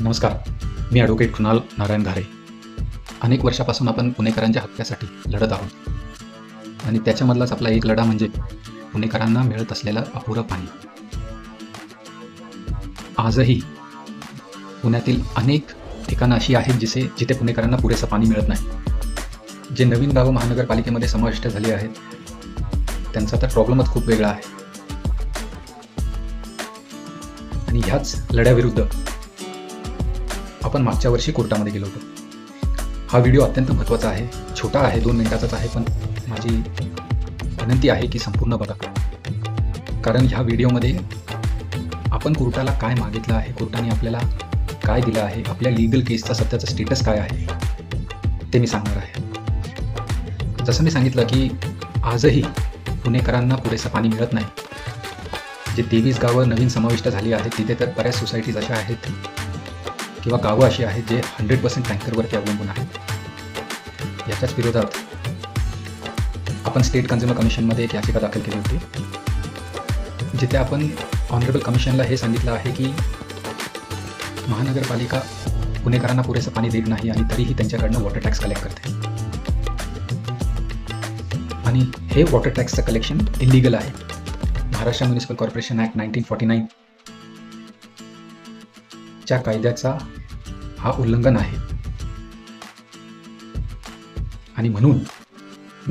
नमस्कार, मी ॲडव्होकेट कृणाल नारायण घारे. अनेक वर्षापासून आपण पुणेकरांच्या हक्कासाठी लढत आहोत आणि त्याच्यामधलाच आपला एक लढा म्हणजे पुणेकरांना मिळत असलेलं अपुरं पाणी. आजही पुण्यातील अनेक ठिकाणं अशी आहेत जिथे पुणेकरांना पुरेसं पाणी मिळत नाही. जे नवीन गावं महानगरपालिकेमध्ये समाविष्ट झाली आहेत त्यांचा तर प्रॉब्लेमच खूप वेगळा आहे. आणि ह्याच लढ्याविरुद्ध आपण मागच्या वर्षी कोर्टामध्ये गेलो होतो. हा व्हिडिओ अत्यंत महत्त्वाचा आहे. छोटा आहे, 2 मिनिटाचाच आहे, पण माझी विनंती आहे की संपूर्ण बघा. कारण ह्या व्हिडिओमध्ये आपण कोर्टाला काय मागितलं आहे, कोर्टाने आपल्याला काय दिलं आहे, आपल्या लीगल केसचा सध्याचा स्टेटस काय आहे ते मी सांगणार आहे. जसं मी सांगितलं की आजही पुणेकरांना पुरेसं पाणी मिळत नाही. जे 23 गावं नवीन समाविष्ट झाली आहेत तिथे तर बऱ्याच सोसायटीज अशा आहेत किंवा गावं अशी आहेत जे 100% टँकरवरती अवलंबून आहेत. याच्याच विरोधात आपण स्टेट कन्झ्युमर कमिशनमध्ये एक याचिका दाखल केली होती, जिथे आपण ऑनरेबल कमिशनला हे सांगितलं आहे की महानगरपालिका पुणेकरांना पुरेसं पाणी देत नाही आणि तरीही त्यांच्याकडनं वॉटर टॅक्स कलेक्ट करते. आणि हे वॉटर टॅक्सचं कलेक्शन इलिगल आहे. महाराष्ट्र म्युनिसिपल कॉर्पोरेशन ॲक्ट 1949 च्या कायद्याचा हा उल्लंघन आहे. आणि म्हणून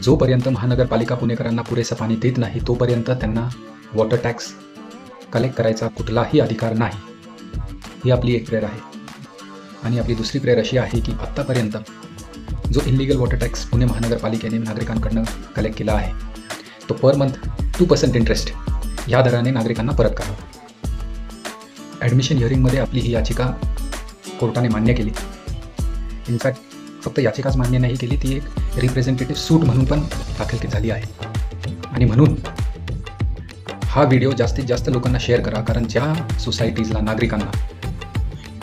जोपर्यंत महानगरपालिका पुणेकरांना पुरेसं पाणी देत नाही तोपर्यंत त्यांना वॉटर टॅक्स कलेक्ट करायचा कुठलाही अधिकार नाही. ही आपली एक प्रेयर आहे. आणि आपली दुसरी प्रेयर अशी आहे की आत्तापर्यंत जो इलिगल वॉटर टॅक्स पुणे महानगरपालिकेने नागरिकांकडनं कलेक्ट केला आहे तो पर मंथ 2% इंटरेस्ट ह्या दराने नागरिकांना परत करावा. ॲडमिशन हिअरिंगमध्ये आपली ही याचिका कोर्टाने मान्य केली. इनफॅक्ट फक्त याचिकाच मान्य नाही केली, ती एक रिप्रेझेंटेटिव्ह सूट म्हणून पण दाखल झाली आहे. आणि म्हणून हा व्हिडिओ जास्तीत जास्त लोकांना शेअर करा. कारण ज्या सोसायटीजला, नागरिकांना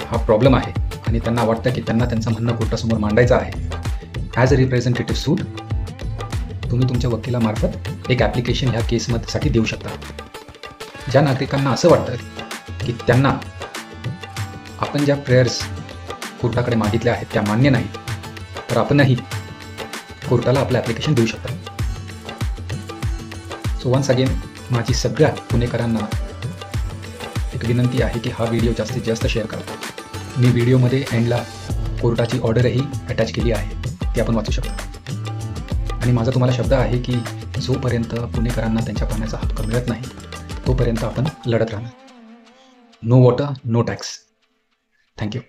हा प्रॉब्लेम आहे आणि त्यांना वाटतं की त्यांना त्यांचं म्हणणं कोर्टासमोर मांडायचं आहे, ॲज अ रिप्रेझेंटेटिव्ह सूट तुम्ही तुमच्या वकिलामार्फत एक ॲप्लिकेशन ह्या केससाठी देऊ शकता. ज्या नागरिकांना असं वाटतं की त्यांना आपण ज्या प्रेयर्स कोर्टाकडे मागितल्या आहेत त्या मान्य नाही, तर आपणही कोर्टाला आपलं ॲप्लिकेशन देऊ शकता. सो वन्स अगेन माझी सगळ्या पुणेकरांना एक विनंती आहे की हा व्हिडिओ जास्तीत जास्त शेअर करा. मी व्हिडिओमध्ये एंडला कोर्टाची ऑर्डरही अटॅच केली आहे, ती आपण वाचू शकता. आणि माझा तुम्हाला शब्द आहे की जोपर्यंत पुणेकरांना त्यांच्या पाण्याचा हक्क मिळत नाही तोपर्यंत आपण लढत राहणार. No water, no tax. Thank you.